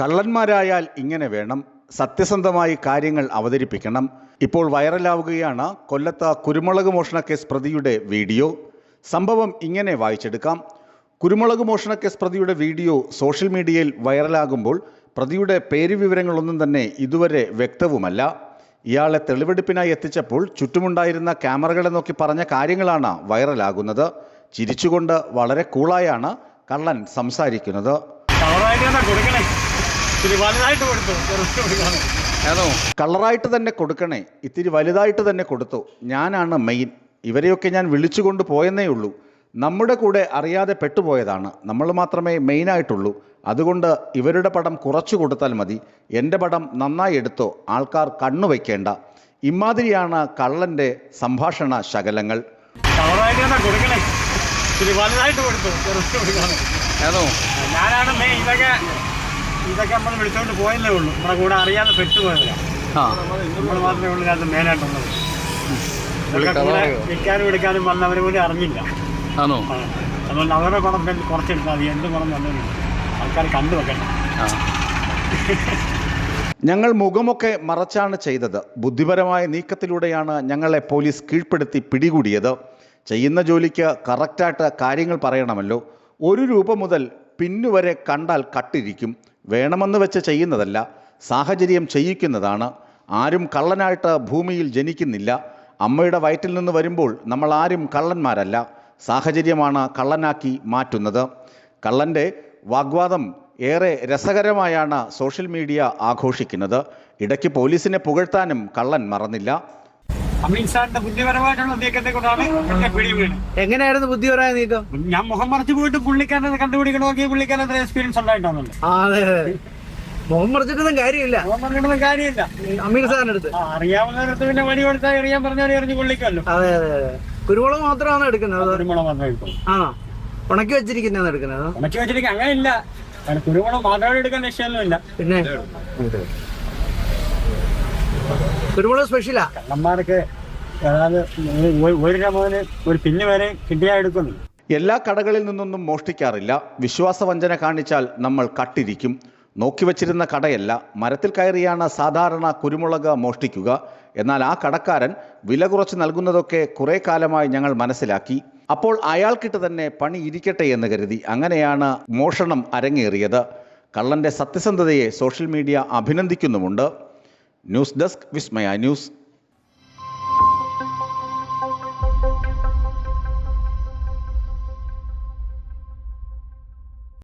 കള്ളന്മാരായാൽ ഇങ്ങനെ വേണം, സത്യസന്ധമായി കാര്യങ്ങൾ അവതരിപ്പിക്കണം. ഇപ്പോൾ വൈറലാവുകയാണ് കൊല്ലത്ത് കുരുമുളക് മോഷണക്കേസ് പ്രതിയുടെ വീഡിയോ. സംഭവം ഇങ്ങനെ വായിച്ചെടുക്കാം. കുരുമുളക് മോഷണക്കേസ് പ്രതിയുടെ വീഡിയോ സോഷ്യൽ മീഡിയയിൽ വൈറലാകുമ്പോൾ പ്രതിയുടെ പേര് വിവരങ്ങളൊന്നും തന്നെ ഇതുവരെ വ്യക്തവുമല്ല. ഇയാളെ തെളിവെടുപ്പിനായി എത്തിച്ചപ്പോൾ ചുറ്റുമുണ്ടായിരുന്ന ക്യാമറകളെ നോക്കി പറഞ്ഞ കാര്യങ്ങളാണ് വൈറലാകുന്നത്. ചിരിച്ചുകൊണ്ട് വളരെ കൂളായാണ് കള്ളൻ സംസാരിക്കുന്നത്. കളറായിട്ട് തന്നെ കൊടുക്കണേ, ഇത്തിരി വലുതായിട്ട് തന്നെ കൊടുത്തു. ഞാനാണ് മെയിൻ. ഇവരെയൊക്കെ ഞാൻ വിളിച്ചുകൊണ്ട് പോയെന്നേ ഉള്ളൂ. നമ്മുടെ കൂടെ അറിയാതെ പെട്ടുപോയതാണ്. നമ്മൾ മാത്രമേ മെയിനായിട്ടുള്ളൂ. അതുകൊണ്ട് ഇവരുടെ പടം കുറച്ചു കൊടുത്താൽ മതി. എൻ്റെ പടം നന്നായി എടുത്തോ, ആൾക്കാർ കണ്ണു വയ്ക്കേണ്ട. ഇമാതിരിയാണ് കള്ളൻ്റെ സംഭാഷണ ശകലങ്ങൾ. ഞാനാണ് മെയിൻ. ഇതൊക്കെ നമ്മൾ വിളിച്ചോണ്ട് പോയല്ലേ ഉള്ളൂ. നമ്മുടെ കൂടെ അറിയാതെ പെട്ടുപോയതല്ല. നമ്മൾ മാത്രമേ ഉള്ളൂ അത് മെയിനായിട്ടുള്ളത്. വിൽക്കാനും എടുക്കാനും വന്നവരെ പോലും അറിഞ്ഞില്ല. അതുകൊണ്ട് അവരുടെ പണം കുറച്ചെടുത്താൽ മതി. എന്ത് പണം വന്നു ആൾക്കാർ കണ്ടുവെക്കണം. ഞങ്ങൾ മുഖമൊക്കെ മറച്ചാണ് ചെയ്തത്. ബുദ്ധിപരമായ നീക്കത്തിലൂടെയാണ് ഞങ്ങളെ പോലീസ് കീഴ്പ്പെടുത്തി പിടികൂടിയത്. ചെയ്യുന്ന ജോലിക്ക് കറക്റ്റായിട്ട് കാര്യങ്ങൾ പറയണമല്ലോ. 1 രൂപ മുതൽ പിന്നുവരെ കണ്ടാൽ കട്ടിരിക്കും. വേണമെന്ന് വെച്ച് ചെയ്യുന്നതല്ല, സാഹചര്യം ചെയ്യിക്കുന്നതാണ്. ആരും കള്ളനായിട്ട് ഭൂമിയിൽ ജനിക്കുന്നില്ല. അമ്മയുടെ വയറ്റിൽ നിന്ന് വരുമ്പോൾ നമ്മൾ ആരും കള്ളന്മാരല്ല. സാഹചര്യമാണ് കള്ളനാക്കി മാറ്റുന്നത്. കള്ളൻ്റെ വാഗ്വാദം ഏറെ രസകരമായാണ് സോഷ്യൽ മീഡിയ ആഘോഷിക്കുന്നത്. ഇടയ്ക്ക് പോലീസിനെ പുകഴ്ത്താനും കള്ളൻ മറന്നില്ല. ബുദ്ധിപരമായിട്ടുള്ള നീക്കത്തെ കൊണ്ടാണ് പിടി വീണ്. എങ്ങനെയായിരുന്നു ബുദ്ധിപരമായ നീക്കം? ഞാൻ മുഖം മറച്ചു പോയിട്ട് പുള്ളിക്കാരനെ കണ്ടുപിടിക്കണമെങ്കിൽ പുള്ളിക്കാരൻ എക്സ്പീരിയൻസ് ഉണ്ടായിട്ടാണല്ലോ. അതെ, മുഖം മറിച്ചിട്ടൊന്നും കാര്യമില്ല. കാര്യമില്ല. അമീർ സാറിന്റെ അടുത്ത് അറിയാവുന്നവരടുത്ത് പിന്നെ വഴി കൊടുത്താൽ അറിയാൻ പറഞ്ഞാൽ എറിഞ്ഞു കൊള്ളിക്കല്ലോ. അതെ അതെ അതെ. കുരുമുളക് മാത്രമാണ് എടുക്കുന്നത്. കുരുമുളക് മാത്രമേ എടുക്കും. ഉണക്കി വെച്ചിരിക്കുന്ന എടുക്കുന്നത്. ഉണക്കി വെച്ചിരിക്കും അങ്ങനെ ഇല്ല. കുരുമുളക് മാത്രം എടുക്കാൻ ലക്ഷ്യമൊന്നുമില്ല. പിന്നെ കുരുമുളക് സ്പെഷ്യലാ. കള്ളന്മാർക്ക് അതായത് 1 രൂപ മുതൽ ഒരു പിന്ന് വരെ കിട്ടിയാ എടുക്കുന്നു. എല്ലാ കടകളിൽ നിന്നൊന്നും മോഷ്ടിക്കാറില്ല. വിശ്വാസവഞ്ചന കാണിച്ചാൽ നമ്മൾ കട്ടിരിക്കും. നോക്കി വച്ചിരുന്ന കടയല്ല, മരത്തിൽ കയറിയാണ് സാധാരണ കുരുമുളക് മോഷ്ടിക്കുക. എന്നാൽ ആ കടക്കാരൻ വില കുറച്ച് നൽകുന്നതൊക്കെ കുറേ കാലമായി ഞങ്ങൾ മനസ്സിലാക്കി. അപ്പോൾ അയാൾക്കിട്ട് തന്നെ പണി ഇരിക്കട്ടെ എന്ന് കരുതി. അങ്ങനെയാണ് മോഷണം അരങ്ങേറിയത്. കള്ളൻ്റെ സത്യസന്ധതയെ സോഷ്യൽ മീഡിയ അഭിനന്ദിക്കുന്നുമുണ്ട്. ന്യൂസ് ഡെസ്ക് വിസ്മയ ന്യൂസ്.